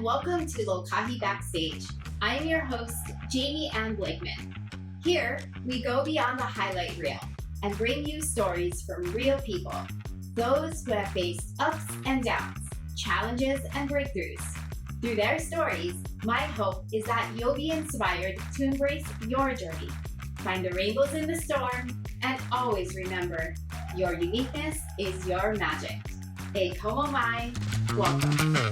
welcome to Lokahi Backstage. I am your host, Jamie Ann Blakeman. Here, we go beyond the highlight reel and bring you stories from real people, those who have faced ups and downs, challenges and breakthroughs. Through their stories, my hope is that you'll be inspired to embrace your journey, find the rainbows in the storm, and always remember, your uniqueness is your magic. E como mai, welcome.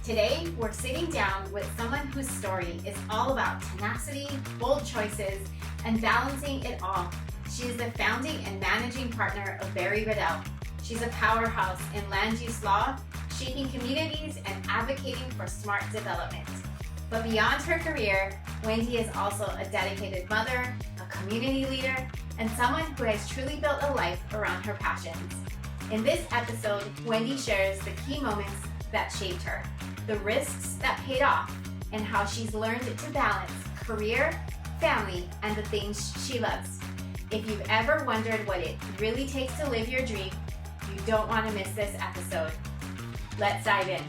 Today, we're sitting down with someone whose story is all about tenacity, bold choices, and balancing it all. She is the founding and managing partner of Berry Riddell. She's a powerhouse in land use law, shaping communities and advocating for smart development. But beyond her career, Wendy is also a dedicated mother, a community leader, and someone who has truly built a life around her passions. In this episode, Wendy shares the key moments that shaped her, the risks that paid off, and how she's learned to balance career, family, and the things she loves. If you've ever wondered what it really takes to live your dream, you don't want to miss this episode. Let's dive in.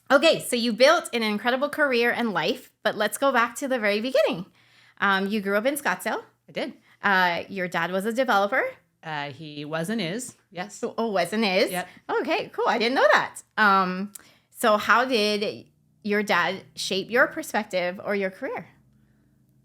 Okay, so you built an incredible career and life, but let's go back to the very beginning. You grew up in Scottsdale. I did. Your dad was a developer. He was and is, yes. Oh, was and is? Yep. Okay, cool. I didn't know that. So how did your dad shape your perspective or your career?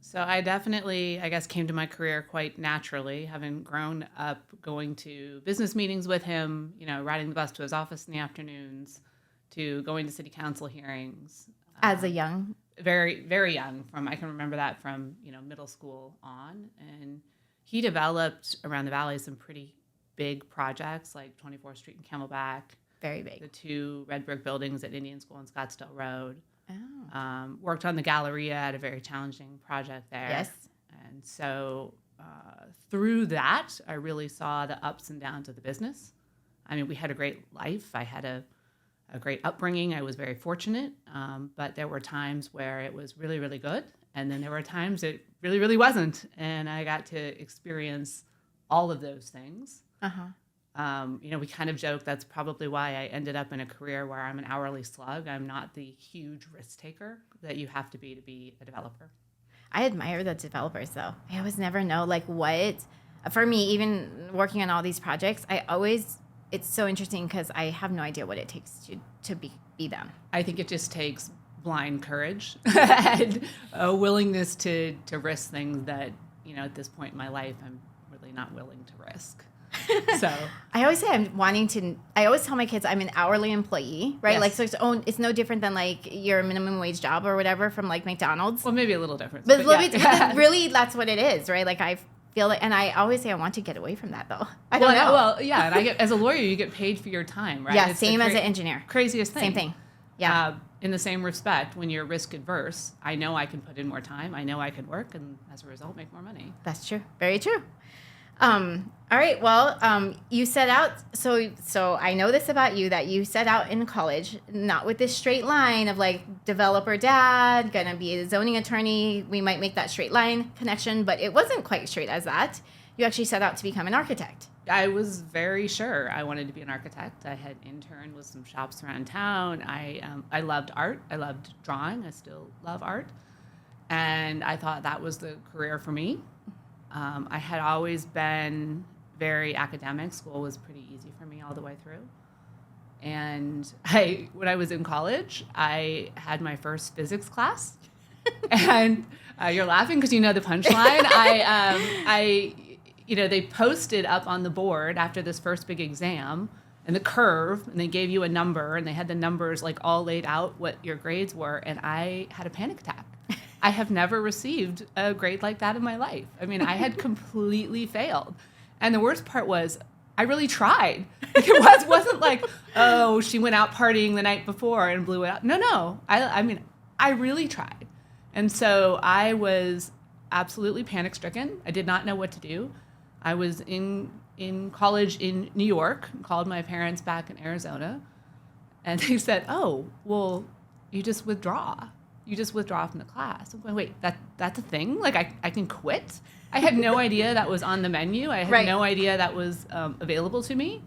So I definitely, I guess, came to my career quite naturally, having grown up going to business meetings with him, riding the bus to his office in the afternoons, to going to city council hearings. As a young? Very, very young. I can remember that from, middle school on. And he developed around the valley some pretty big projects like 24th Street and Camelback. Very big. The two red brick buildings at Indian School and Scottsdale Road. Oh. Worked on the Galleria at a very challenging project there. Yes. And so through that, I really saw the ups and downs of the business. I mean, we had a great life. I had a great upbringing. I was very fortunate. But there were times where it was really, really good. And then there were times it really, really wasn't. And I got to experience all of those things. Uh-huh. We kind of joke that's probably why I ended up in a career where I'm an hourly slug. I'm not the huge risk taker that you have to be a developer. I admire the developers, though. I always never know, what, for me, even working on all these projects, it's so interesting because I have no idea what it takes to be them. I think it just takes blind courage and a willingness to risk things that, at this point in my life, I'm really not willing to risk. So I always say I always tell my kids I'm an hourly employee, right? Yes. So it's no different than your minimum wage job or whatever from McDonald's. Well, maybe a little different. But really that's what it is, right? I feel it, and I always say I want to get away from that though. I don't know. Well, yeah, and as a lawyer, you get paid for your time, right? Yeah, it's same as an engineer. Craziest thing. Same thing. Yeah. In the same respect, when you're risk adverse, I know I can put in more time. I know I can work, and as a result, make more money. That's true. Very true. All right. Well, you set out. So I know this about you, that you set out in college, not with this straight line of developer dad, gonna be a zoning attorney. We might make that straight line connection, but it wasn't quite straight as that. You actually set out to become an architect. I was very sure I wanted to be an architect. I had interned with some shops around town. I loved art. I loved drawing. I still love art. And I thought that was the career for me. I had always been very academic. School was pretty easy for me all the way through. And when I was in college, I had my first physics class. And you're laughing because you know the punchline. They posted up on the board after this first big exam and the curve, and they gave you a number, and they had the numbers all laid out what your grades were, and I had a panic attack. I have never received a grade like that in my life. I mean, I had completely failed. And the worst part was I really tried. It wasn't oh, she went out partying the night before and blew it out. No. I really tried. And so I was absolutely panic-stricken. I did not know what to do. I was in college in New York, called my parents back in Arizona, and they said, oh, well, you just withdraw. You just withdraw from the class. I'm going, wait, that's a thing? I can quit? I had no idea that was on the menu. I had Right. no idea that was available to me.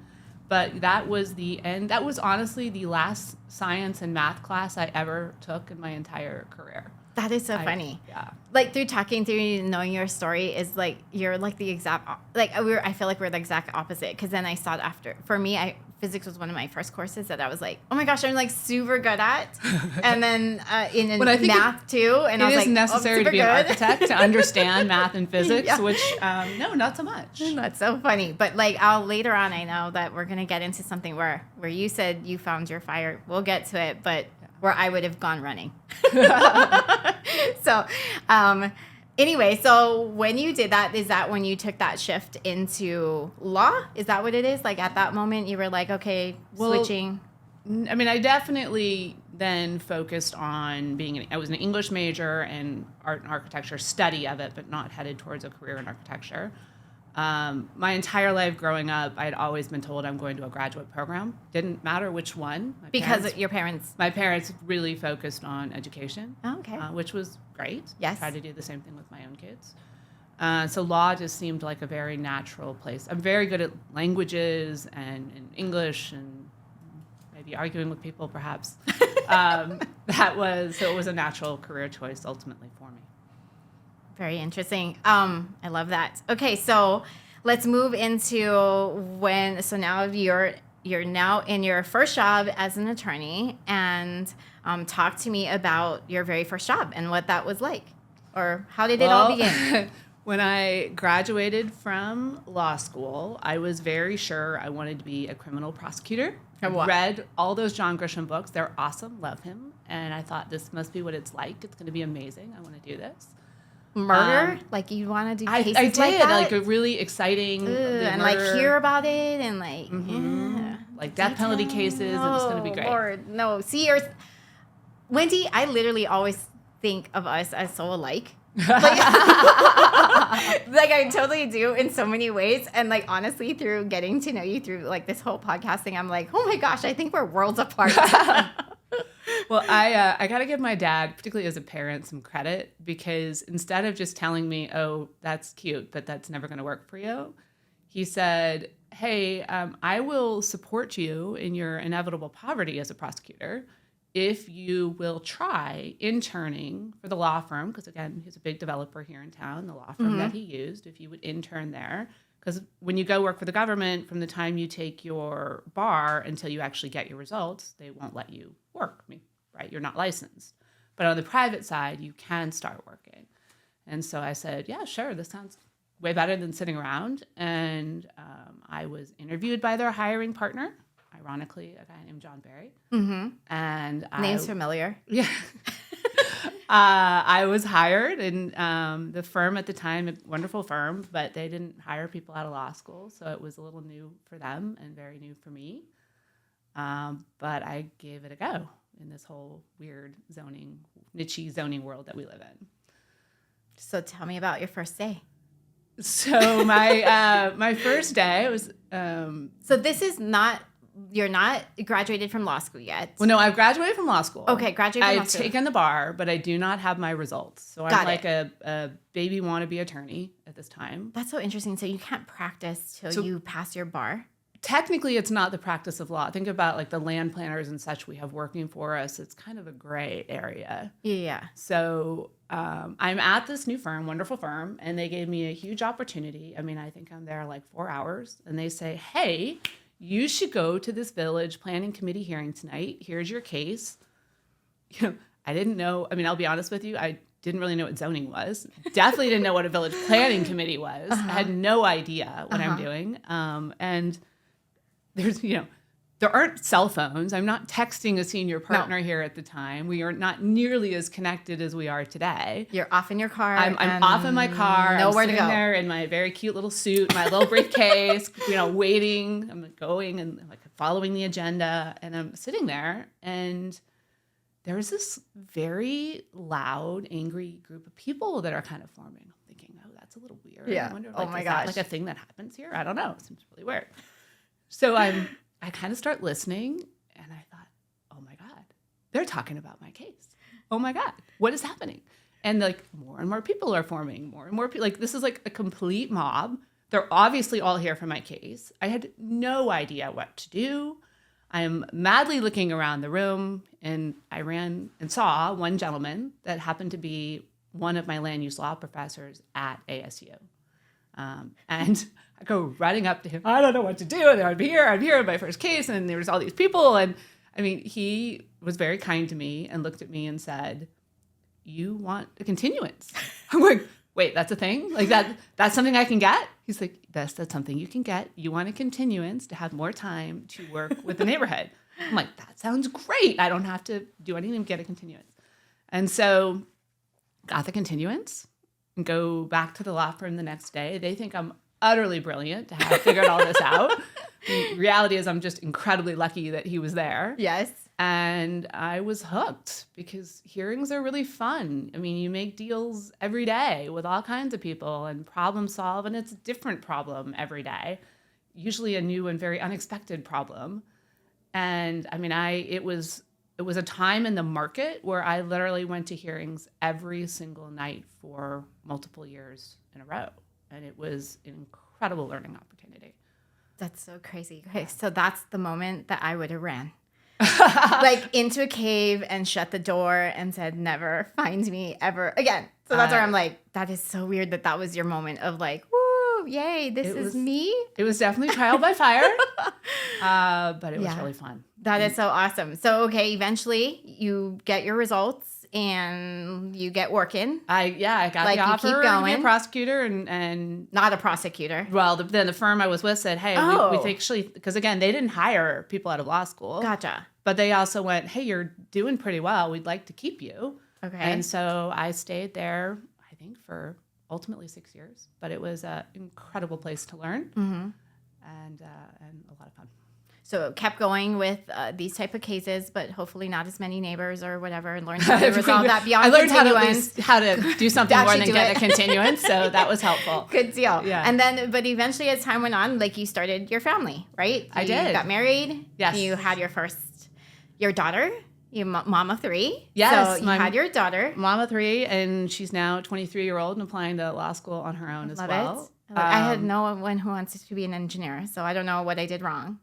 But that was the end. That was honestly the last science and math class I ever took in my entire career. That is so funny. Yeah. Like through talking through you, knowing your story is like you're like the exact I feel like we're the exact opposite because then I saw it after. For me, physics was one of my first courses that I was like, oh my gosh, I'm like super good at, and then in math too. And I was like, it is necessary to be an architect to understand math and physics, Yeah. which no, not so much. That's so funny. But like later on, I know that we're gonna get into something where you said you found your fire. We'll get to it, but where I would have gone running. So, anyway, so when you did that, is that when you took that shift into law? Is that what it is? Like at that moment, you were like, okay, switching. I mean, I definitely then focused on I was an English major and art and architecture study of it, but not headed towards a career in architecture. My entire life growing up, I'd always been told I'm going to a graduate program. Didn't matter which one. Your parents? My parents really focused on education, okay. Which was great. Yes. I tried to do the same thing with my own kids. So law just seemed like a very natural place. I'm very good at languages and English and maybe arguing with people perhaps. It was a natural career choice ultimately for me. Very interesting. I love that. Okay, so let's move into so now you're now in your first job as an attorney, and talk to me about your very first job and what that was like, or how did it all begin? When I graduated from law school, I was very sure I wanted to be a criminal prosecutor. I read all those John Grisham books. They're awesome. Love him. And I thought this must be what it's like. It's going to be amazing. I want to do this. Murder? Like you want to do cases I did, like that? like a really exciting and like hear about it and like like death penalty cases, and it's going to be great. Lord, no. See, Wendy, I literally always think of us as so alike. Like, like I totally do in so many ways, and like honestly, through getting to know you through like this whole podcasting, I'm like, oh my gosh, I think we're worlds apart. Well, I got to give my dad, particularly as a parent, some credit, because instead of just telling me, oh, that's cute, but that's never going to work for you, he said, hey, I will support you in your inevitable poverty as a prosecutor if you will try interning for the law firm, because again, he's a big developer here in town, the law firm that he used, if you would intern there. Because when you go work for the government, from the time you take your bar until you actually get your results, they won't let you work, right? You're not licensed. But on the private side, you can start working. And so I said, yeah, sure, this sounds way better than sitting around. And I was interviewed by their hiring partner, ironically, a guy named John Berry. Mm-hmm. And name's familiar. Yeah. I was hired, and the firm at the time, a wonderful firm, but they didn't hire people out of law school, so it was a little new for them and very new for me. But I gave it a go in this whole weird niche zoning world that we live in. So tell me about your first day. So my first day was. So this is not. You're not graduated from law school yet. Well, no, I've graduated from law school. Okay, graduated from law school. I've taken the bar, but I do not have my results. So I'm like a baby wannabe attorney at this time. That's so interesting. So you can't practice till you pass your bar? Technically, it's not the practice of law. Think about like the land planners and such we have working for us. It's kind of a gray area. Yeah. So I'm at this new firm, wonderful firm, and they gave me a huge opportunity. I mean, I think I'm there like 4 hours, and they say, hey, you should go to this village planning committee hearing tonight. Here's your case. I didn't know. I mean, I'll be honest with you. I didn't really know what zoning was. Definitely didn't know what a village planning committee was. I had no idea what I'm doing. And there's, there aren't cell phones. I'm not texting a senior partner here at the time. We are not nearly as connected as we are today. You're off in your car. I'm off in my car. Nowhere I'm to sitting go. there in my very cute little suit, my little briefcase, waiting. I'm going and like following the agenda, and I'm sitting there, and there's this very loud, angry group of people that are kind of forming. I'm thinking, oh, that's a little weird. Yeah. I wonder, Oh my is gosh. that like a thing that happens here? I don't know. It seems really weird. So I kind of start listening, and I thought, oh my God, they're talking about my case. Oh my God, what is happening? And like more and more people are forming, more and more people. Like this is like a complete mob. They're obviously all here for my case. I had no idea what to do. I am madly looking around the room, and I ran and saw one gentleman that happened to be one of my land use law professors at ASU. And I go running up to him. I don't know what to do. And I'm here in my first case. And there was all these people. And I mean, he was very kind to me and looked at me and said, "You want a continuance?" I'm like, wait, that's a thing? Like that's something I can get? He's like, that's something you can get. You want a continuance to have more time to work with the neighborhood. I'm like, that sounds great. I don't have to do anything to get a continuance. And so got the continuance and go back to the law firm the next day. They think I'm utterly brilliant to have figured all this out. The reality is I'm just incredibly lucky that he was there. Yes. And I was hooked because hearings are really fun. I mean, you make deals every day with all kinds of people and problem solve, and it's a different problem every day, usually a new and very unexpected problem. And I mean, it was a time in the market where I literally went to hearings every single night for multiple years in a row. And it was an incredible learning opportunity. That's so crazy. Okay, so that's the moment that I would have ran. Like into a cave and shut the door and said, never find me ever again. So that's where I'm like, that is so weird that was your moment of like, woo, yay, this is me. It was definitely trial by fire, but it was really fun. That is so awesome. So, okay, eventually you get your results and you get working. I got like the offer you keep to going. be a prosecutor and not a prosecutor. Well, then the firm I was with said, hey, we actually, because again, they didn't hire people out of law school. Gotcha. But they also went, hey, you're doing pretty well. We'd like to keep you. Okay. And so I stayed there, I think, for ultimately 6 years. But it was an incredible place to learn and a lot of fun. So it kept going with these type of cases, but hopefully not as many neighbors or whatever, and learned how to resolve that beyond continuance. How to do something more than get a continuance, so that was helpful. Good deal. Yeah. And then, but eventually as time went on, like you started your family, right? I did. You got married. Yes. You had your daughter. You mom of three. Yes. So you had your daughter. Mom of three, and she's now a 23-year-old and applying to law school on her own as well. It. I had no one who wants to be an engineer, so I don't know what I did wrong.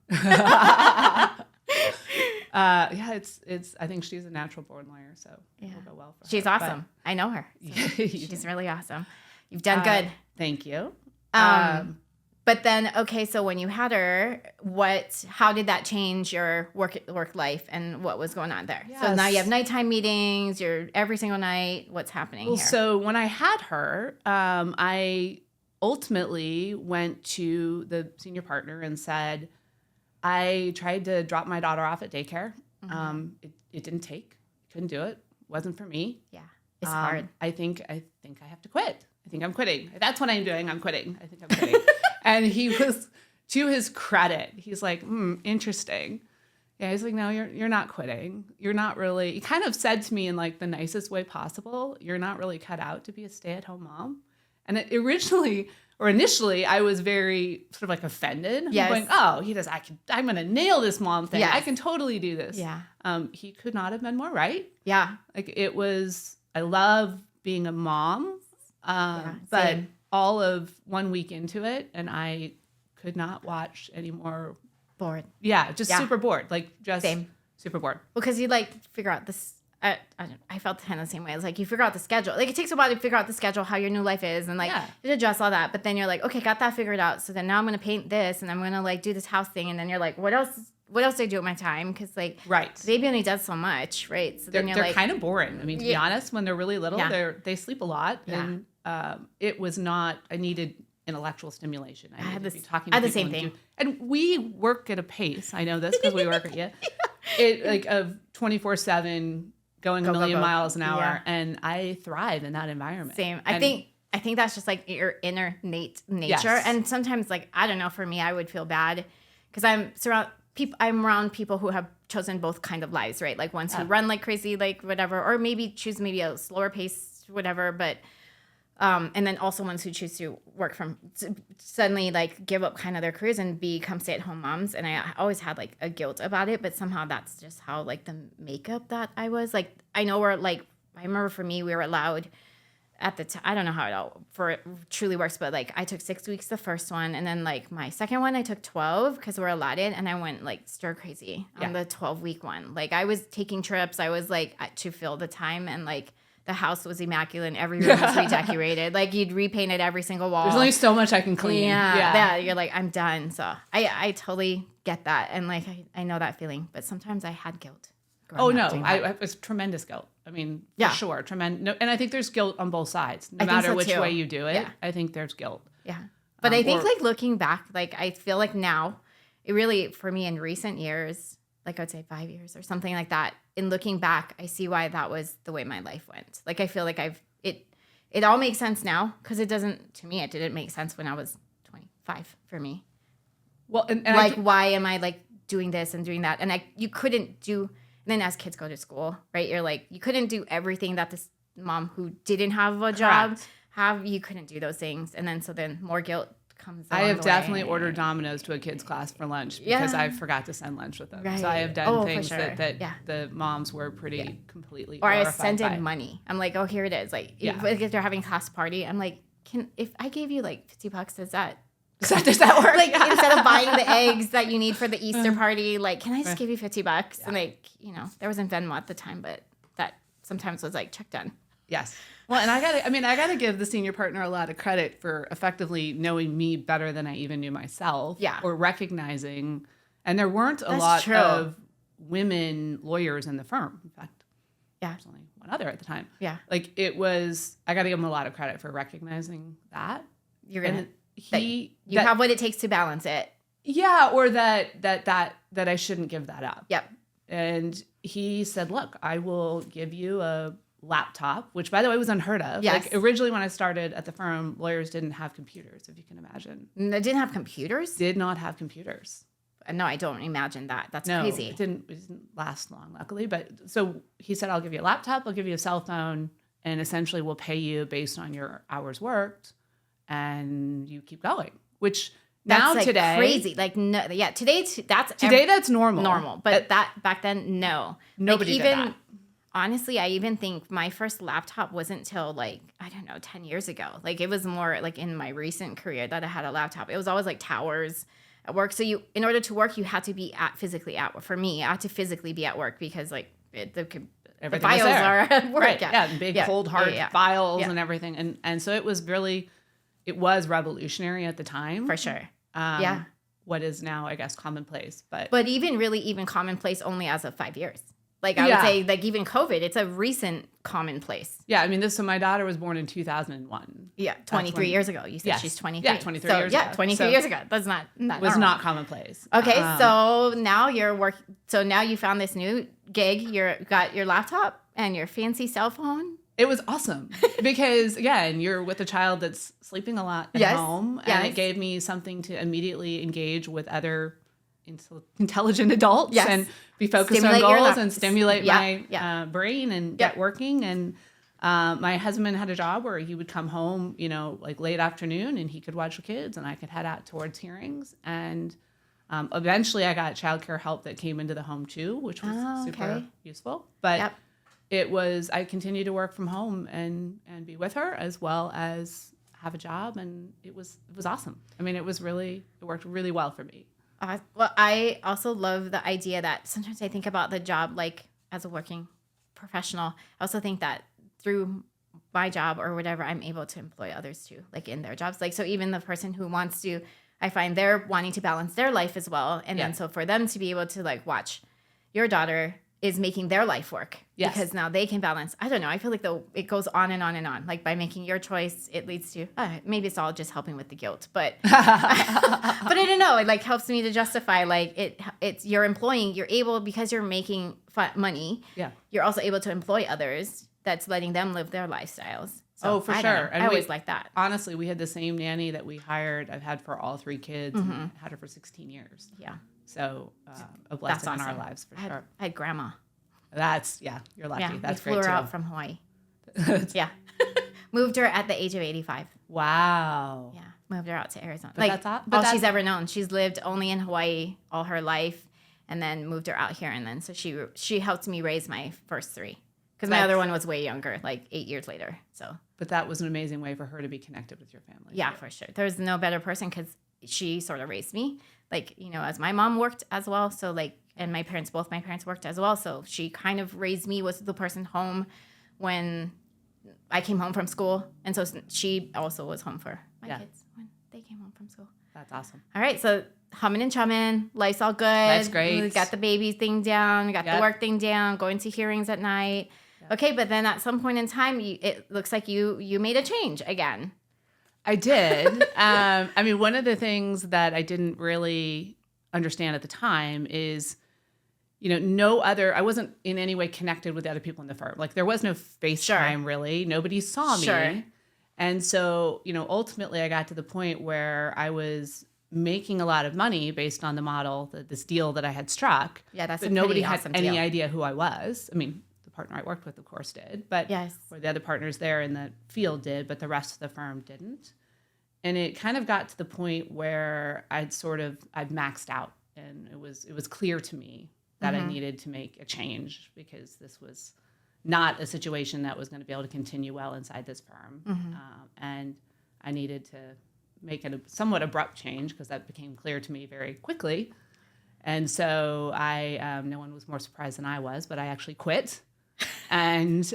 It's. I think she's a natural born lawyer, so it'll go well for her. She's awesome. I know her. So she's really awesome. You've done good. Thank you. But then, okay, so when you had her, how did that change your work life and what was going on there? Yes. So now you have nighttime meetings. You're every single night. What's happening here? So when I had her, I ultimately went to the senior partner and said, I tried to drop my daughter off at daycare. It didn't take. Couldn't do it. Wasn't for me. Yeah, it's hard. I think I have to quit. I think I'm quitting. That's what I'm doing. I'm quitting. I think I'm quitting. And he was, to his credit, he's like, interesting. Yeah, he's like, no, you're not quitting. You're not really. He kind of said to me in like the nicest way possible, you're not really cut out to be a stay-at-home mom. And initially, I was very sort of like offended. Yes. I'm going, oh, he does. I'm going to nail this mom thing. Yes. I can totally do this. Yeah. He could not have been more right. Yeah. Like it was. I love being a mom, but all of 1 week into it, and I could not watch anymore. Bored. Yeah, just super bored. Like just Same. Super bored. Because you like figure out this. I felt kind of the same way. It's like you figure out the schedule. Like it takes a while to figure out the schedule, how your new life is, and like you adjust all that. But then you're like, okay, got that figured out. So then now I'm gonna paint this, and I'm gonna like do this house thing, and then you're like, what else? What else do I do with my time? Because like, the baby only does so much, right? So then they're kind of boring. I mean, to be honest, when they're really little, they sleep a lot, and it was not. I needed intellectual stimulation. I needed to be talking to people. I had the same thing. And we work at a pace. I know this because we work at it like of 24/7. Going a million miles an hour, and I thrive in that environment. Same. I think that's just like your innate nature. Yes. And sometimes, like I don't know, for me, I would feel bad because I'm around people who have chosen both kind of lives, right? Like ones who run like crazy, like whatever, or maybe choose a slower pace, whatever. But and then also ones who choose to suddenly like give up kind of their careers and become stay-at-home moms. And I always had like a guilt about it, but somehow that's just how like the makeup that I was. Like I know we're like I remember for me, we were allowed at the time, I don't know how it all truly works, but like I took 6 weeks the first one, and then like my second one I took 12 because we're allotted, and I went like stir crazy on the 12-week one. Like I was taking trips, I was like to fill the time, and like the house was immaculate and every room was redecorated. Like you'd repainted every single wall. There's only so much I can clean. Yeah. You're like, I'm done. So I totally get that, and like I know that feeling, but sometimes I had guilt. Oh no, it was tremendous guilt. I mean, for sure, tremendous. No, and I think there's guilt on both sides. No matter which way you do it, I think there's guilt. Yeah, but I think like looking back, like I feel like now, it really for me in recent years, like I would say 5 years or something like that. In looking back, I see why that was the way my life went. Like I feel like it all makes sense now because it didn't make sense when I was 25 for me. Well, and like why am I like doing this and doing that? And you couldn't do. And then as kids go to school, right? You're like, you couldn't do everything that this mom who didn't have a job you couldn't do those things. And then more guilt comes. I have definitely ordered Domino's to a kid's class for lunch because I forgot to send lunch with them. Right. So I have done things that the moms were pretty completely or I sent in money. I'm like, oh, here it is. Like if they're having class party, I'm like, if I gave you like $50, does that work? Like instead of buying the eggs that you need for the Easter party, like, can I just give you $50? Yeah. And like, there wasn't Venmo at the time, but that sometimes was like check done. Yes. Well, and I gotta give the senior partner a lot of credit for effectively knowing me better than I even knew myself. Yeah. Or recognizing, and there weren't a lot of women lawyers in the firm. In fact, there's only one other at the time. Yeah. Like I gotta give him a lot of credit for recognizing that. You have what it takes to balance it. Yeah, or that I shouldn't give that up. Yep. And he said, look, I will give you a laptop, which by the way was unheard of. Yes. Like originally when I started at the firm, lawyers didn't have computers, if you can imagine. They didn't have computers? Did not have computers. No, I don't imagine that. That's crazy. It didn't last long, luckily. But so he said, I'll give you a laptop, I'll give you a cell phone, and essentially we'll pay you based on your hours worked. And you keep going, which now like today crazy. Like no, yeah, today that's normal. Normal, but that back then, no, nobody like, did that. Honestly, I even think my first laptop wasn't till like I don't know 10 years ago. Like it was more like in my recent career that I had a laptop. It was always like towers at work. So in order to work, you had to be physically at work. For me, I had to physically be at work because like the files are at work. Right. Yeah, big cold hard files and everything, and so it was really. It was revolutionary at the time. For sure. What is now, I guess, commonplace. But even commonplace only as of 5 years. Like I would say, like even COVID, it's a recent commonplace. Yeah, I mean, so my daughter was born in 2001. Yeah, 23 years ago. You said she's 23. Yeah, 23 years ago. Yeah, 23 years ago. That's not not commonplace. Okay, so now now you found this new gig. Got your laptop and your fancy cell phone. It was awesome because, again, you're with a child that's sleeping a lot at home, and it gave me something to immediately engage with other intelligent adults and be focused on goals and stimulate my brain and get working. And my husband had a job where he would come home, like late afternoon, and he could watch the kids, and I could head out towards hearings. And eventually I got childcare help that came into the home too, which was super useful. But I continued to work from home and be with her as well as have a job, and it was awesome. I mean, it worked really well for me. Well, I also love the idea that sometimes I think about the job like as a working professional. I also think that through my job or whatever, I'm able to employ others too, like in their jobs. Like so, even the person who wants to, I find they're wanting to balance their life as well, and then so for them to be able to like watch your daughter is making their life work because now they can balance. I don't know. I feel like it goes on and on and on. Like by making your choice, it leads to maybe it's all just helping with the guilt, but but I don't know. It like helps me to justify like it's you're able because you're making money. Yeah, you're also able to employ others. That's letting them live their lifestyles. So, for sure. And I always like that. Honestly, we had the same nanny that we hired. I've had for all 3 kids. And had her for 16 years. Yeah. So a blessing in our lives for sure. I had grandma. You're lucky. Yeah, that's great too. Flew her out from Hawaii. Moved her at the age of 85. Wow. Yeah, moved her out to Arizona. That's she's ever known. She's lived only in Hawaii all her life, and then moved her out here, and then so she helped me raise my first 3. Because my other one was way younger, like 8 years later. So, but that was an amazing way for her to be connected with your family. yeah, for sure. There's no better person because she sort of raised me, like, you know, as my mom worked as well. So like, and both my parents worked as well. So she kind of raised me, was the person home when I came home from school. And so she also was home for my kids when they came home from school. That's awesome. All right. So humming and chumming, life's all good. Life's great. We got the baby thing down. We got the work thing down, going to hearings at night. Yep. Okay. But then at some point in time, it looks like you made a change again. I did. I mean, one of the things that I didn't really understand at the time is, you know, I wasn't in any way connected with the other people in the firm. Like there was no FaceTime really. Nobody saw me. And so, you know, ultimately I got to the point where I was making a lot of money based on the model, this deal that I had struck. Yeah, that's but nobody had any idea who I was. I mean, the partner I worked with, of course, did, but or the other partners there in the field did, but the rest of the firm didn't. And it kind of got to the point where I'd maxed out, and it was clear to me that I needed to make a change because this was not a situation that was going to be able to continue well inside this firm. And I needed to make it a somewhat abrupt change because that became clear to me very quickly. And so no one was more surprised than I was, but I actually quit and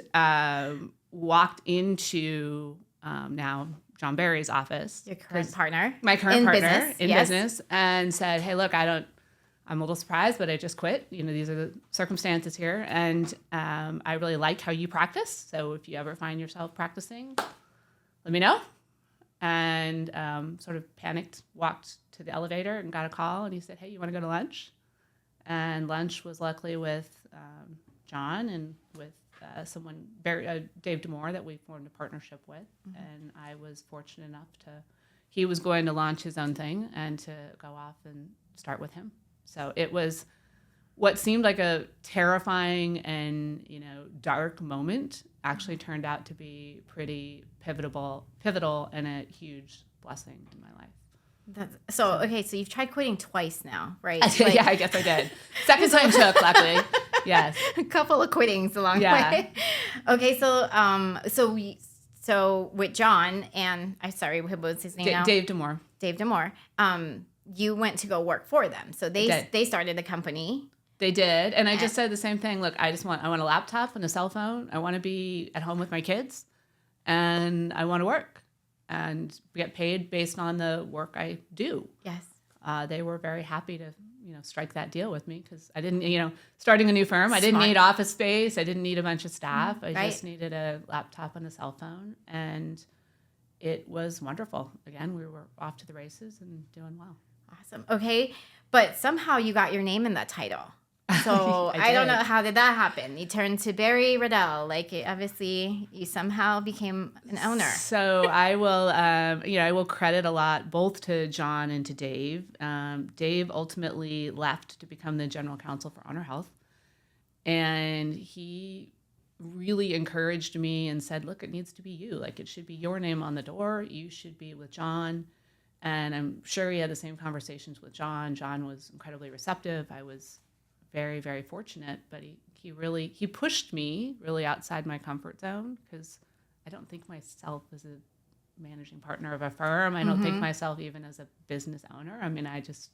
walked into now John Berry's office. Your current partner. My current partner in business, and said, hey, look, I'm a little surprised, but I just quit. You know, these are the circumstances here. And I really like how you practice. So if you ever find yourself practicing, let me know. And sort of panicked, walked to the elevator and got a call. And he said, hey, you want to go to lunch? And lunch was luckily with John and with someone, Dave Demore, that we formed a partnership with. And I was fortunate enough he was going to launch his own thing and to go off and start with him. So it was what seemed like a terrifying and, you know, dark moment actually turned out to be pretty pivotal and a huge blessing in my life. So you've tried quitting twice now, right? Yeah, I guess I did. Second time took, luckily. Yes. A couple of quittings along the way. Okay, so with John and what was his name now? Dave Demore. Dave Demore. You went to go work for them. So they started the company. They did. And I just said the same thing. Look, I want a laptop and a cell phone. I want to be at home with my kids and I want to work and get paid based on the work I do. Yes. They were very happy to, you know, strike that deal with me because I didn't, you know, starting a new firm, I didn't need office space. I didn't need a bunch of staff. I just needed a laptop and a cell phone. And it was wonderful. Again, we were off to the races and doing well. Awesome. Okay. But somehow you got your name in that title. So I don't know, how did that happen? You turned to Berry Riddell. Like, obviously, you somehow became an owner. So I will credit a lot both to John and to Dave. Dave ultimately left to become the general counsel for Honor Health. And he really encouraged me and said, look, it needs to be you. Like, it should be your name on the door. You should be with John. And I'm sure he had the same conversations with John. John was incredibly receptive. I was very, very fortunate, but he pushed me really outside my comfort zone because I don't think myself as a managing partner of a firm. I don't think myself even as a business owner. I mean, I just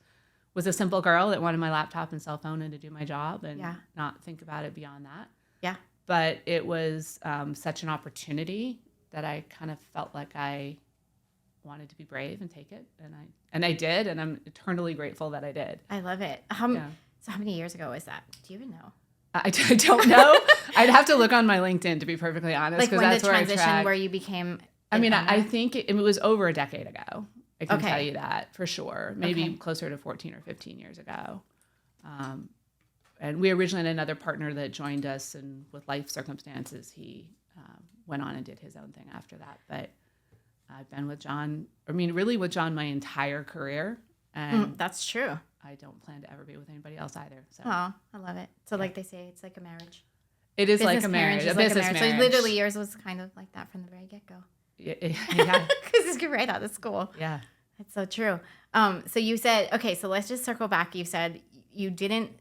was a simple girl that wanted my laptop and cell phone and to do my job and not think about it beyond that. Yeah. But it was such an opportunity that I kind of felt like I wanted to be brave and take it, and I did, and I'm eternally grateful that I did. I love it. So how many years ago was that? Do you even know? I don't know. I'd have to look on my LinkedIn, to be perfectly honest. Like when that's the transition where you became... I think it was over a decade ago. I can tell you that for sure. Maybe closer to 14 or 15 years ago. And we originally had another partner that joined us, and with life circumstances, he went on and did his own thing after that. But I've been with John, really with John my entire career. And that's true. I don't plan to ever be with anybody else either. So. Oh, I love it. So like they say, it's like a marriage. It is like a marriage. A business marriage. So literally yours was kind of like that from the very get-go. Yeah. Because it's right out of school. Yeah. That's so true. So you said, okay, so let's just circle back. You said you didn't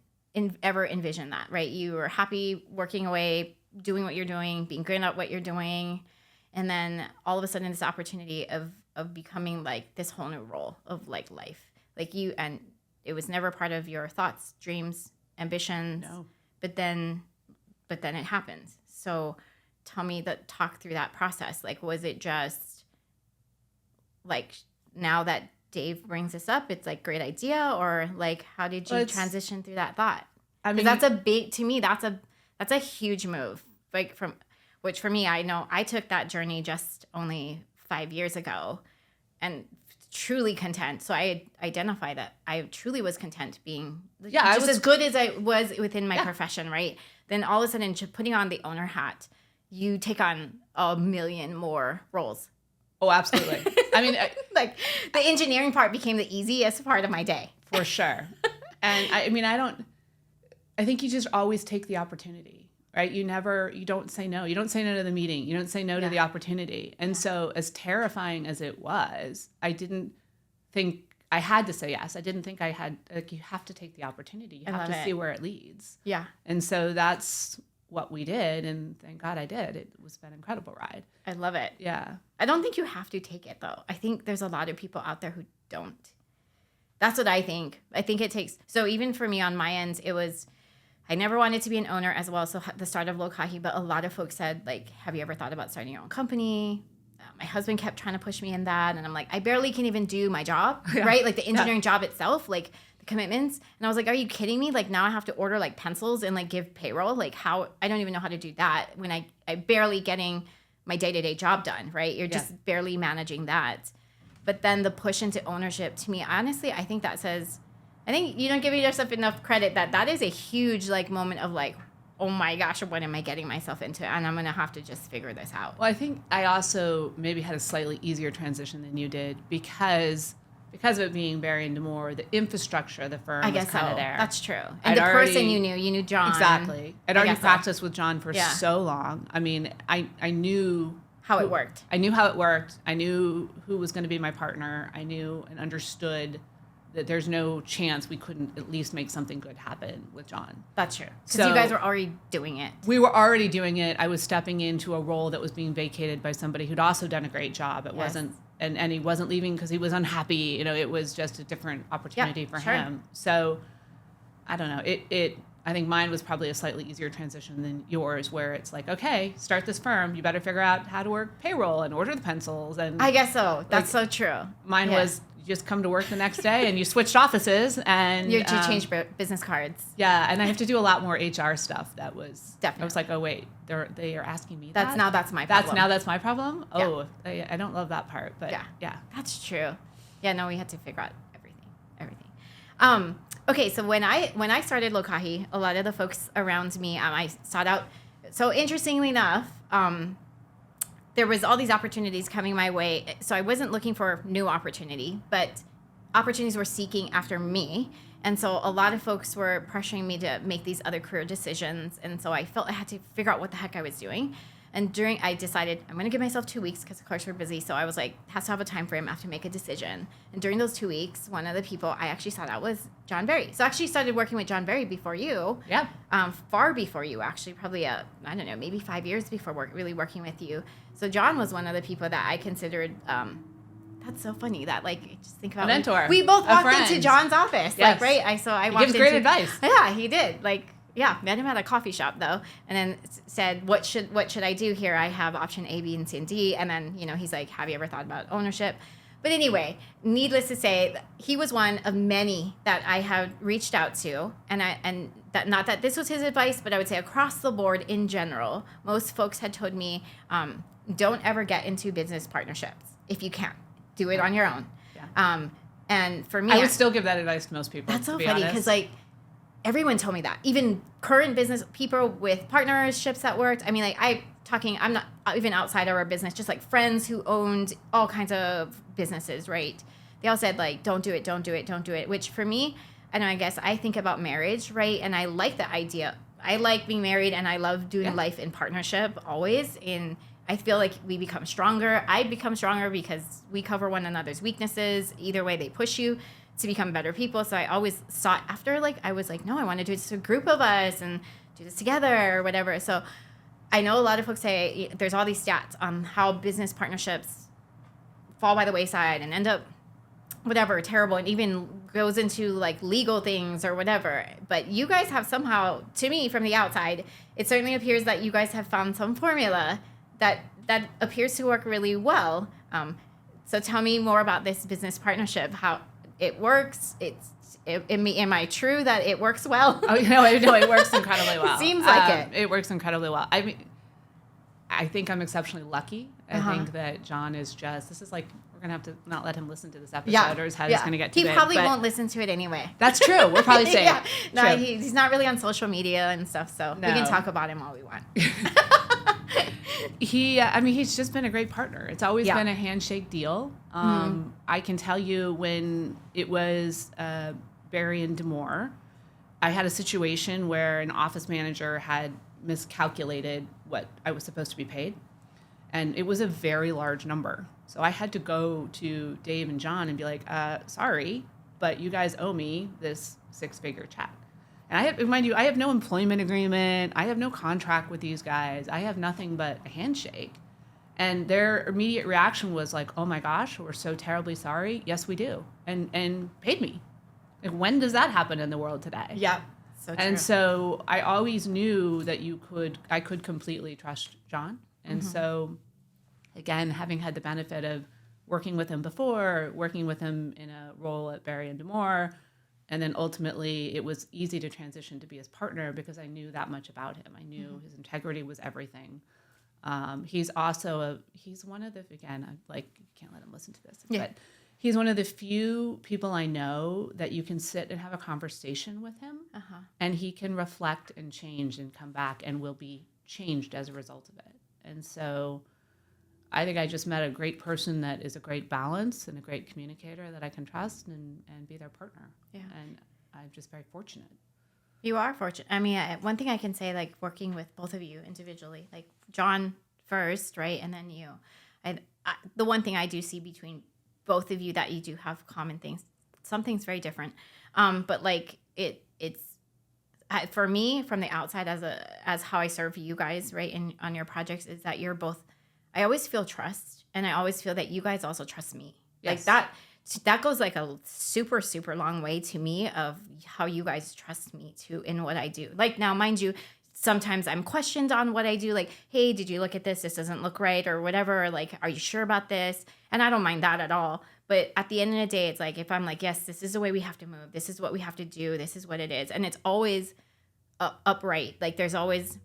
ever envision that, right? You were happy working away doing what you're doing, being great at what you're doing. And then all of a sudden this opportunity of becoming like this whole new role of like life. Like and it was never part of your thoughts, dreams, ambitions. No. But then it happens. So talk through that process. Like, was it just like now that Dave brings this up, it's like great idea, or like how did you transition through that thought? I mean, that's a huge move. Like which for me, I know I took that journey just only 5 years ago, and truly content. So I identify that I truly was content being as good as I was within my profession, right? Then all of a sudden, putting on the owner hat, you take on a million more roles. Oh, absolutely. I mean, like the engineering part became the easiest part of my day. For sure. And I think you just always take the opportunity, right? You don't say no. You don't say no to the meeting. You don't say no to the opportunity. And so as terrifying as it was, I didn't think I had to say yes. I didn't think I had, like, you have to take the opportunity. You have to see where it leads. Yeah. And so that's what we did. And thank God I did. It was an incredible ride. I love it. Yeah. I don't think you have to take it though. I think there's a lot of people out there who don't. That's what I think. I think it takes, so even for me on my end, I never wanted to be an owner as well. So the start of Lokahi, but a lot of folks said, like, have you ever thought about starting your own company? My husband kept trying to push me in that. And I'm like, I barely can even do my job, right? Like the engineering job itself, like the commitments. And I was like, are you kidding me? Like now I have to order like pencils and like give payroll. Like how, I don't even know how to do that when I barely getting my day-to-day job done, right? You're just barely managing that. But then the push into ownership, to me, honestly, I think you don't give yourself enough credit that is a huge like moment of like, oh my gosh, what am I getting myself into? And I'm going to have to just figure this out. Well, I think I also maybe had a slightly easier transition than you did because of it being Berry and DeMoor, the infrastructure of the firm was kind of there. That's true. And person you knew John. Exactly. I'd already practiced with John for so long. I mean, I knew how it worked. I knew how it worked. I knew who was going to be my partner. I knew and understood that there's no chance we couldn't at least make something good happen with John. That's true. Because you guys were already doing it. We were already doing it. I was stepping into a role that was being vacated by somebody who'd also done a great job. It wasn't, and he wasn't leaving because he was unhappy. You know, it was just a different opportunity for him. So I don't know. I think mine was probably a slightly easier transition than yours, where it's like, okay, start this firm. You better figure out how to work payroll and order the pencils. And I guess so. That's so true. Mine was you just come to work the next day and you switched offices and you changed business cards. Yeah, and I have to do a lot more HR stuff. That was definitely. I was like, oh wait, they are asking me that's that. That's my problem. That's my problem. Oh, I don't love that part, but yeah, that's true. Yeah, no, we had to figure out everything. Okay, so when I started Lokahi, a lot of the folks around me, I sought out. So interestingly enough, there was all these opportunities coming my way. So I wasn't looking for new opportunity, but opportunities were seeking after me. And so a lot of folks were pressuring me to make these other career decisions. And so I felt I had to figure out what the heck I was doing. And I decided I'm going to give myself 2 weeks because of course we're busy. So I was like, has to have a time frame. I have to make a decision. And during those 2 weeks, one of the people I actually sought out was John Berry. So I actually started working with John Berry before you. Yeah. Far before you, actually, probably I don't know, maybe 5 years before really working with you. So John was one of the people that I considered. That's so funny that just think about a mentor. We both walked into John's office, yes. right? He gives great advice. Yeah, he did. Met him at a coffee shop though, and then said, "What should I do here? I have option A, B, and C, and D." And then he's like, "Have you ever thought about ownership?" But anyway, needless to say, he was one of many that I had reached out to, and that not that this was his advice, but I would say across the board in general, most folks had told me, don't ever get into business partnerships if you can. Do it on your own. Yeah. And for me, I would still give that advice to most people. That's so funny because everyone told me that. Even current business people with partnerships that worked. I mean, I'm not even outside of our business, just like friends who owned all kinds of businesses, right? They all said don't do it, don't do it, don't do it. Which for me, I guess I think about marriage, right? And I like the idea. I like being married and I love doing life in partnership always. And I feel like we become stronger. I become stronger because we cover one another's weaknesses. Either way, they push you to become better people. So I always sought after, I was like, no, I want to do this as a group of us and do this together or whatever. So I know a lot of folks say there's all these stats on how business partnerships fall by the wayside and end up whatever, terrible, and even goes into like legal things or whatever. But you guys have somehow, to me from the outside, it certainly appears that you guys have found some formula that appears to work really well. So tell me more about this business partnership, how it works. Am I true that it works well? Oh, no, it works incredibly well. Seems like it. It works incredibly well. I mean, I think I'm exceptionally lucky. I think that John is this is like, we're going to have to not let him listen to this episode or his head is going to get too big. He probably won't listen to it anyway. That's true. We're probably safe. No, he's not really on social media and stuff, so we can talk about him all we want. He's just been a great partner. It's always been a handshake deal. I can tell you when it was Berry and Demore, I had a situation where an office manager had miscalculated what I was supposed to be paid. And it was a very large number. So I had to go to Dave and John and be like, sorry, but you guys owe me this 6-figure check. And mind you, I have no employment agreement. I have no contract with these guys. I have nothing but a handshake. And their immediate reaction was like, oh my gosh, we're so terribly sorry. Yes, we do. And paid me. Like, when does that happen in the world today? Yeah. So true. And so I always knew that I could completely trust John. And so, again, having had the benefit of working with him before, working with him in a role at Berry and Demore, and then ultimately it was easy to transition to be his partner because I knew that much about him. I knew his integrity was everything. He's also he's one of the, again, I can't let him listen to this, but he's one of the few people I know that you can sit and have a conversation with him and he can reflect and change and come back and will be changed as a result of it. And so I think I just met a great person that is a great balance and a great communicator that I can trust and be their partner. Yeah. And I'm just very fortunate. You are fortunate. I mean, one thing I can say, like working with both of you individually, like John first, right? And then you. The one thing I do see between both of you that you do have common things, something's very different. But like it's for me from the outside as how I serve you guys, right, on your projects, is that you're both. I always feel trust, and I always feel that you guys also trust me. Yes. Like that goes like a super, super long way to me of how you guys trust me too in what I do. Like now, mind you, sometimes I'm questioned on what I do. Like, hey, did you look at this? This doesn't look right or whatever. Or like, are you sure about this? And I don't mind that at all. But at the end of the day, it's like, if I'm like, yes, this is the way we have to move. This is what we have to do. This is what it is. And it's always upright. Like there's always,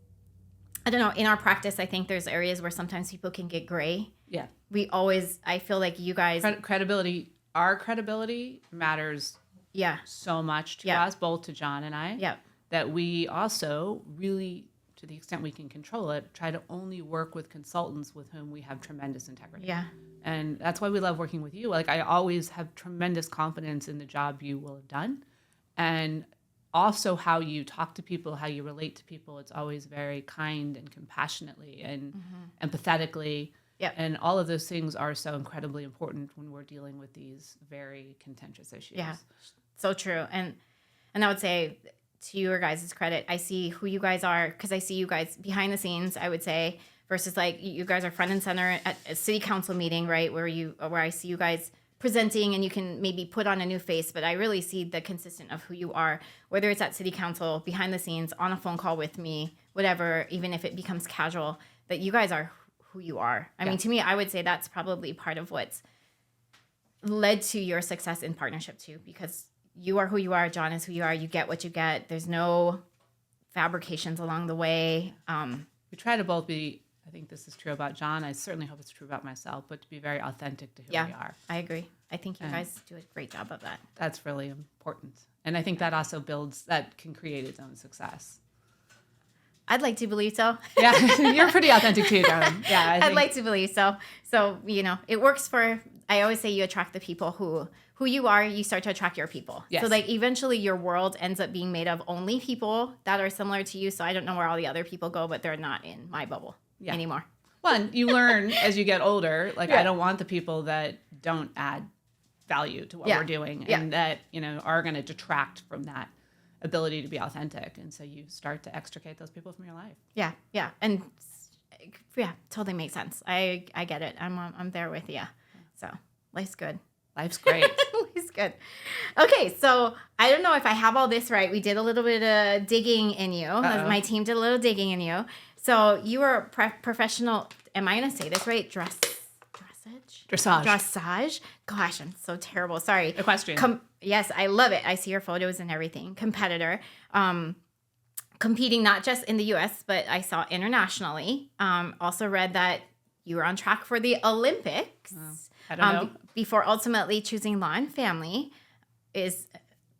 I don't know, in our practice, I think there's areas where sometimes people can get gray. Yeah. I feel like you guys. Our credibility matters so much to us, both to John and I, that we also really, to the extent we can control it, try to only work with consultants with whom we have tremendous integrity. Yeah. And that's why we love working with you. Like I always have tremendous confidence in the job you will have done. And also how you talk to people, how you relate to people. It's always very kind and compassionately and empathetically. Yep. And all of those things are so incredibly important when we're dealing with these very contentious issues. Yeah, so true. And I would say, to your guys' credit, I see who you guys are because I see you guys behind the scenes, I would say, versus like you guys are front and center at a city council meeting, right, where I see you guys presenting and you can maybe put on a new face, but I really see the consistent of who you are, whether it's at city council, behind the scenes, on a phone call with me, whatever, even if it becomes casual, that you guys are who you are. I mean, to me, I would say that's probably part of what's led to your success in partnership too, because you are who you are. John is who you are. You get what you get. There's no fabrications along the way. We try to both be, I think this is true about John. I certainly hope it's true about myself, but to be very authentic to who we are. I agree. I think you guys do a great job of that. That's really important. And I think that also that can create its own success. I'd like to believe so. Yeah, you're pretty authentic too, darling. Yeah, I'd like to believe so. So, it works I always say you attract the people who you are, you start to attract your people. Yes. So like eventually your world ends up being made of only people that are similar to you. So I don't know where all the other people go, but they're not in my bubble anymore. Well, and you learn as you get older, like I don't want the people that don't add value to what we're doing and that, are going to detract from that ability to be authentic. And so you start to extricate those people from your life. Yeah. Yeah. And Yeah, totally makes sense. I get it. I'm there with you. So life's good. Life's great. Life's good. Okay, so I don't know if I have all this right. We did a little bit of digging in you. Uh-oh. My team did a little digging in you. So you were a professional. Am I going to say this right? Dressage. Gosh, I'm so terrible. Sorry. Equestrian. Yes, I love it. I see your photos and everything. Competitor. Competing not just in the U.S., but I saw internationally. Also read that you were on track for the Olympics. I don't know. Before ultimately choosing law and family.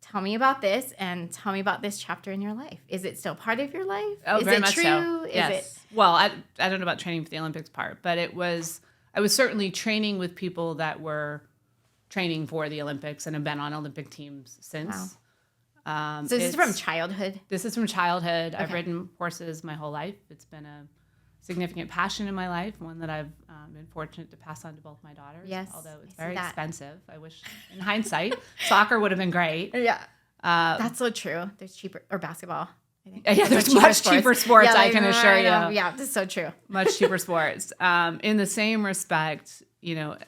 Tell me about this and tell me about this chapter in your life. Is it still part of your life? Oh, is very it much true? so. Is Yes. Well, I don't know about training for the Olympics part, but I was certainly training with people that were training for the Olympics and have been on Olympic teams since. Wow. So this is from childhood? This is from childhood. Okay. I've ridden horses my whole life. It's been a significant passion in my life, one that I've been fortunate to pass on to both my daughters. Yes, although it's I see very that. expensive. I wish, in hindsight, soccer would have been great. Yeah. That's so true. There's cheaper, or basketball. I think. Yeah, there's much cheaper sports, Yeah, I can assure you. Yeah, this is so true. Much cheaper sports. In the same respect, it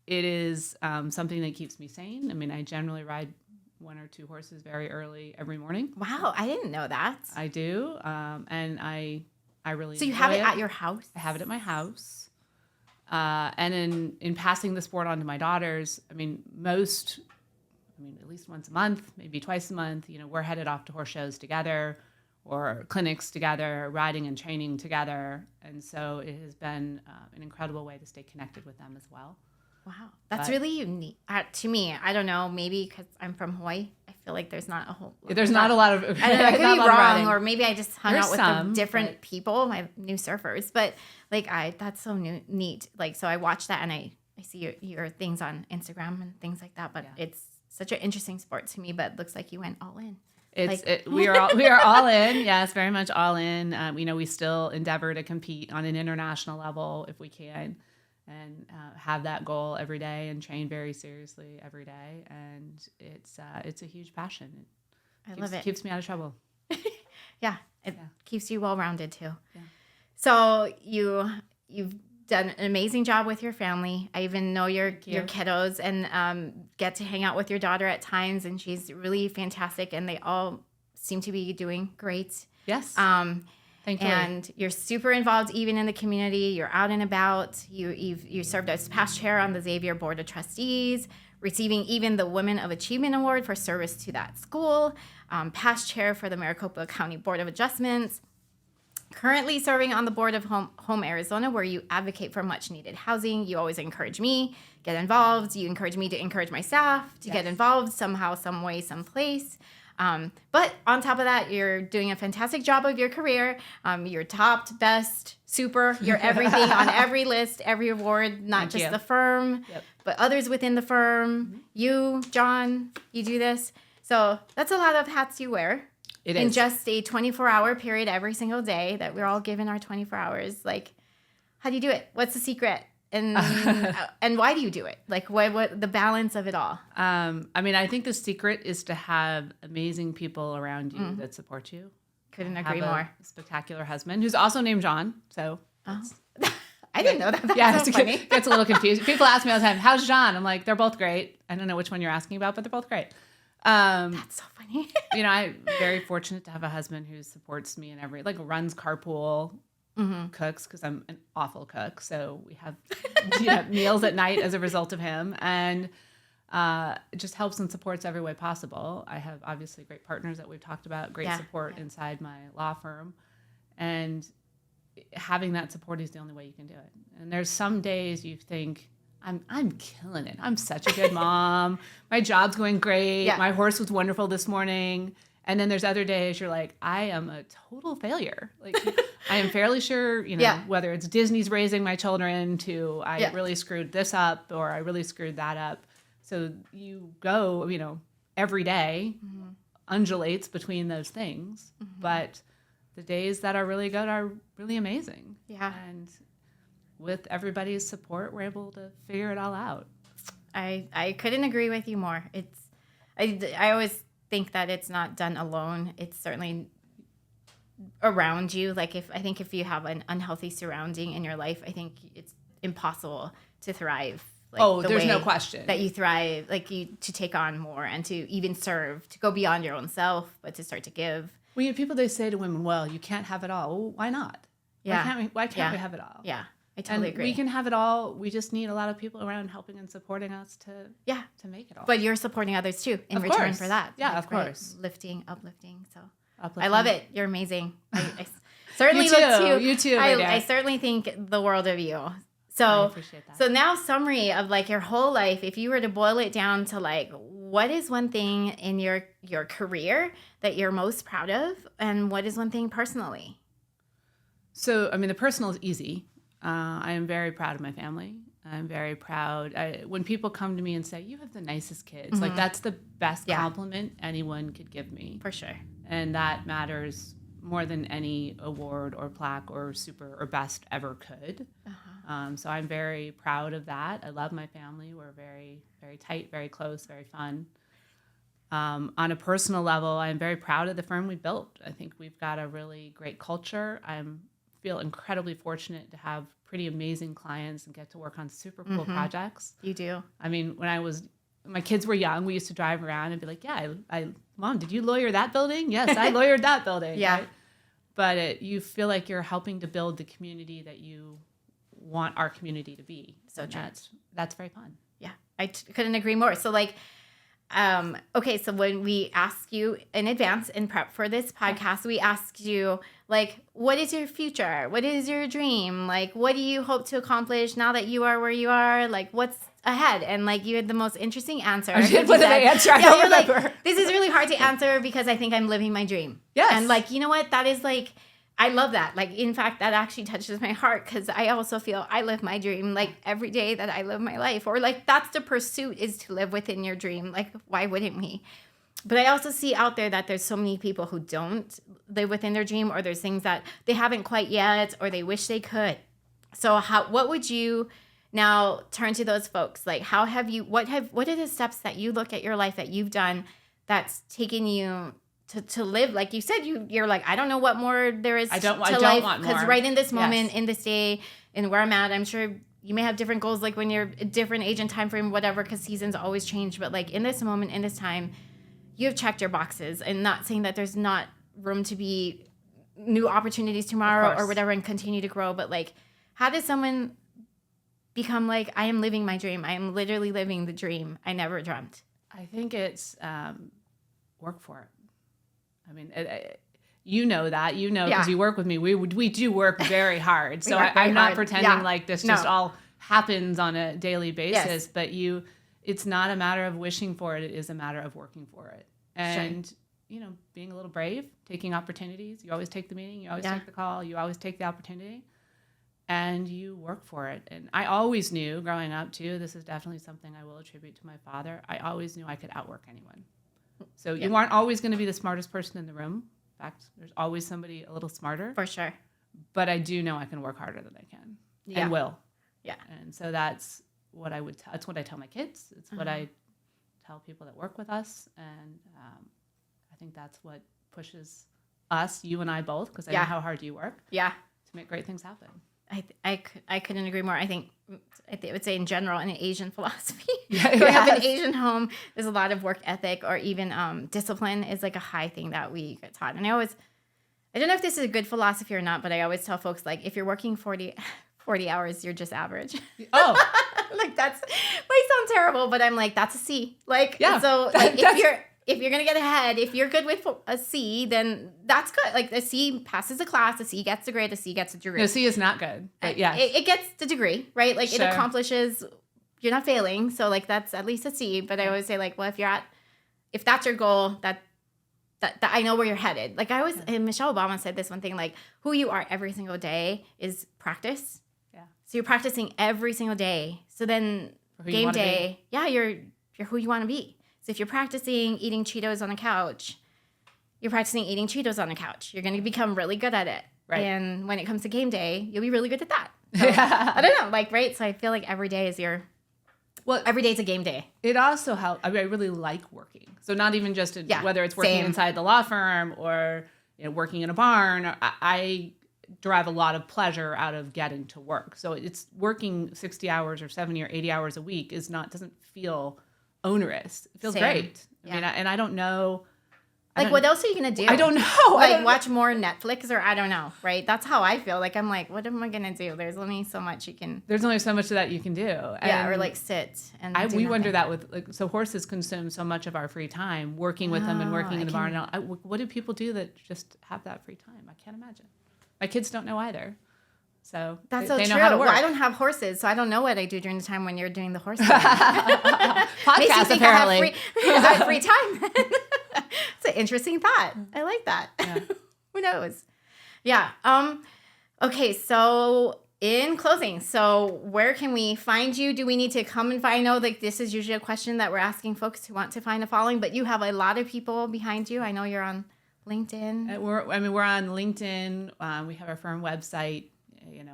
is something that keeps me sane. I mean, I generally ride 1 or 2 horses very early every morning. Wow, I didn't know that. I do, and I really. So you have it at your house? I have it at my house, and in passing the sport on to my daughters, at least once a month, maybe twice a month. We're headed off to horse shows together, or clinics together, riding and training together, and so it has been an incredible way to stay connected with them as well. Wow, that's really unique to me. I don't know, maybe because I'm from Hawaii. I feel like there's not a whole. There's not a lot of. I don't know, I could be wrong, or maybe I just hung out with some, different people, my new surfers. But that's so neat. So I watch that and I see your things on Instagram and things like that. But it's such an interesting sport to me. But it looks like you went all in. We are all in. Yes, very much all in. We still endeavor to compete on an international level if we can. And have that goal every day and train very seriously every day. And it's a huge passion. I love it. Keeps me out of trouble. Yeah, it keeps you well-rounded too. Yeah. So you've done an amazing job with your family. I even know your kiddos and get to hang out with your daughter at times. And she's really fantastic. And they all seem to be doing great. Yes. Thankfully. And you're super involved even in the community. You're out and about. You served as past chair on the Xavier Board of Trustees, receiving even the Women of Achievement Award for service to that school, past chair for the Maricopa County Board of Adjustments, currently serving on the board of Home Arizona, where you advocate for much needed housing. You always encourage me, get involved. You encourage me to encourage my staff to get involved somehow, some way, someplace. But on top of that, you're doing a fantastic job of your career. You're topped, best, super. You're everything on every list, every award, not just the firm, but others within the firm. Mm-hmm. You, John, you do this. So that's a lot of hats you wear. It in is. Just a 24-hour period every single day that we're all given our 24 hours. How do you do it? What's the secret? And and why do you do it? What the balance of it all? I think the secret is to have amazing people around you that support you. Couldn't agree have more. A spectacular husband who's also named John. So I didn't know that. That's so funny. Gets a little confused. People ask me all the time, "How's John?" I'm like, "They're both great." I don't know which one you're asking about, but they're both great. That's so funny. I'm very fortunate to have a husband who supports me in every runs carpool. Mm-hmm. Cooks, because I'm an awful cook, so we have meals at night as a result of him, and it just helps and supports every way possible. I have obviously great partners that we've talked about, great support inside my law firm, and having that support is the only way you can do it. And there's some days you think, I'm killing it. I'm such a good mom. My job's going great. Yeah. My horse was wonderful this morning. And then there's other days you're like, I am a total failure. I am fairly sure, whether it's Disney's raising my children to I really screwed this up or I really screwed that up. So you go, every day undulates between those things. Mm-hmm. But the days that are really good are really amazing. Yeah. And with everybody's support, we're able to figure it all out. I couldn't agree with you more. I always think that it's not done alone. It's certainly around you. Like I think if you have an unhealthy surrounding in your life, I think it's impossible to thrive. Like there's no question that you thrive, like to take on more and to even serve, to go beyond your own self, but to start to give. Well, you have people, they say to women, well, you can't have it all. Well, why not? Yeah. Why can't we have it all? Yeah. I totally agree. We can have it all. We just need a lot of people around helping and supporting us to make it all. But you're supporting others too in return for that. Yeah, like, of course. Uplifting. So Uplifting. I love it. You're amazing. I certainly You look too. to You too, I certainly think the world of you. So I appreciate that. So now summary of like your whole life, if you were to boil it down to like, what is one thing in your career that you're most proud of, and what is one thing personally? So, I mean, the personal is easy. I am very proud of my family. I'm very proud. When people come to me and say, you have the nicest kids, like that's the best compliment anyone could give me. For sure. And that matters more than any award or plaque or super or best ever could. So I'm very proud of that. I love my family. We're very, very tight, very close, very fun. On a personal level, I'm very proud of the firm we built. I think we've got a really great culture. I feel incredibly fortunate to have pretty amazing clients and get to work on super cool projects. You do. I mean, my kids were young, we used to drive around and be like, yeah, Mom, did you lawyer that building? Yes, I lawyered that building. Yeah. Right? But you feel like you're helping to build the community that you want our community to be. So true. That's very fun. Yeah, I couldn't agree more. So like, okay, so when we ask you in advance in prep for this podcast, we asked you like, what is your future? What is your dream? Like, what do you hope to accomplish now that you are where you are? Like, what's ahead? And like, you had the most interesting answer. What did I answer? I don't remember. Like, this is really hard to answer because I think I'm living my dream. Yes. And like, you know what? That is like, I love that. Like, in fact, that actually touches my heart because I also feel I live my dream like every day that I live my life. Or like, that's the pursuit, is to live within your dream. Like, why wouldn't we? But I also see out there that there's so many people who don't live within their dream, or there's things that they haven't quite yet, or they wish they could. So what would you now turn to those folks? Like, what are the steps that you look at your life that you've done that's taken you to live, like you said, you're like, I don't know what more there is to life, want more. because right in this moment, in this day, and where I'm at, I'm sure you may have different goals, like when you're a different age and time frame, whatever, because seasons always change. But like in this moment, in this time, you have checked your boxes, and not saying that there's not room to be new opportunities tomorrow or whatever and continue to grow. But like, how does someone become like, I am living my dream? I am literally living the dream I never dreamt. I think it's work for it. I mean, you know that, because you work with me. We do work very hard. So I'm not pretending like this just all happens on a daily basis. But it's not a matter of wishing for it. It is a matter of working for it. And, being a little brave, taking opportunities. You always take the meeting. You always take the call. You always take the opportunity. And you work for it. And I always knew growing up, too, this is definitely something I will attribute to my father. I always knew I could outwork anyone. So you aren't always going to be the smartest person in the room. In fact, there's always somebody a little smarter. For sure. But I do know I can work harder than I can and will. Yeah. And so that's what that's what I tell my kids. It's what I tell people that work with us. And I think that's what pushes us, you and I both, because I know how hard you work. Yeah. To make great things happen. I couldn't agree more. I would say in general, in an Asian philosophy, growing up in an Asian home, there's a lot of work ethic, or even discipline is like a high thing that we get taught. And I don't know if this is a good philosophy or not, but I always tell folks, like, if you're working 40 hours, you're just average. Oh, like might sound terrible, but I'm like, that's a C. Like, so like if you're going to get ahead, if you're good with a C, then that's good. Like, a C passes a class, a C gets a grade, a C gets a degree. No, C is not good, but yeah. It gets the degree, right? Like, it accomplishes, you're not failing. So, like, that's at least a C. But I always say, like, well, if that's your goal, that I know where you're headed. Like, and Michelle Obama said this one thing, like, who you are every single day is practice. Yeah. So you're practicing every single day. So then game day, you're who you want to be. So if you're practicing eating Cheetos on the couch, you're practicing eating Cheetos on the couch. You're going to become really good at it. Right. And when it comes to game day, you'll be really good at that. So, I don't know, like, right? So I feel like every day is every day's a game day. It also helps. I mean, I really like working. So not even just whether it's working inside the law firm or, working in a barn, I derive a lot of pleasure out of getting to work. So it's working 60 hours or 70 or 80 hours a week doesn't feel onerous. It feels Same. great. Yeah. I mean, and I don't know. Like, what else are you going to do? I don't know. Like, watch more Netflix or I don't know, right? That's how I feel. Like, I'm like, what am I going to do? There's only so much you can. There's only so much that you can do. Yeah, or like sit and do we wonder nothing. that with, so horses consume so much of our free time, working with them and working in the barn. What do people do that just have that free time? I can't imagine. My kids don't know either. So That's they so know true. how to work. Well, I don't have horses, so I don't know what I do during the time when you're doing the horse thing. Podcast, apparently. I have free time. It's an interesting thought. I like that. Yeah. Who knows? Yeah. Okay, so in closing, so where can we find you? Do we need to come and find? I know like this is usually a question that we're asking folks who want to find a following, but you have a lot of people behind you. I know you're on LinkedIn. We're on LinkedIn. We have our firm website.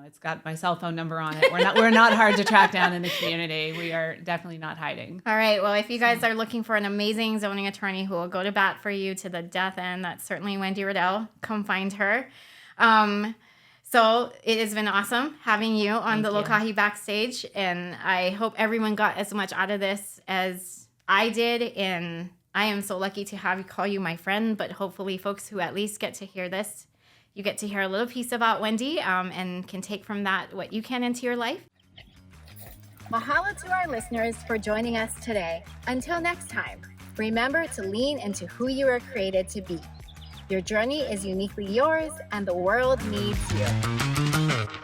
It's got my cell phone number on it. We're not hard to track down in the community. We are definitely not hiding. All right. Well, if you guys are looking for an amazing zoning attorney who will go to bat for you to the death end, that's certainly Wendy Riddell. Come find her. So it has been awesome having you on the Lokahi Backstage, and I hope everyone got as much out of this as I did. And I am so lucky to have you call you my friend, but hopefully folks who at least get to hear this, you get to hear a little piece about Wendy and can take from that what you can into your life. Mahalo to our listeners for joining us today. Until next time, remember to lean into who you are created to be. Your journey is uniquely yours, and the world needs you.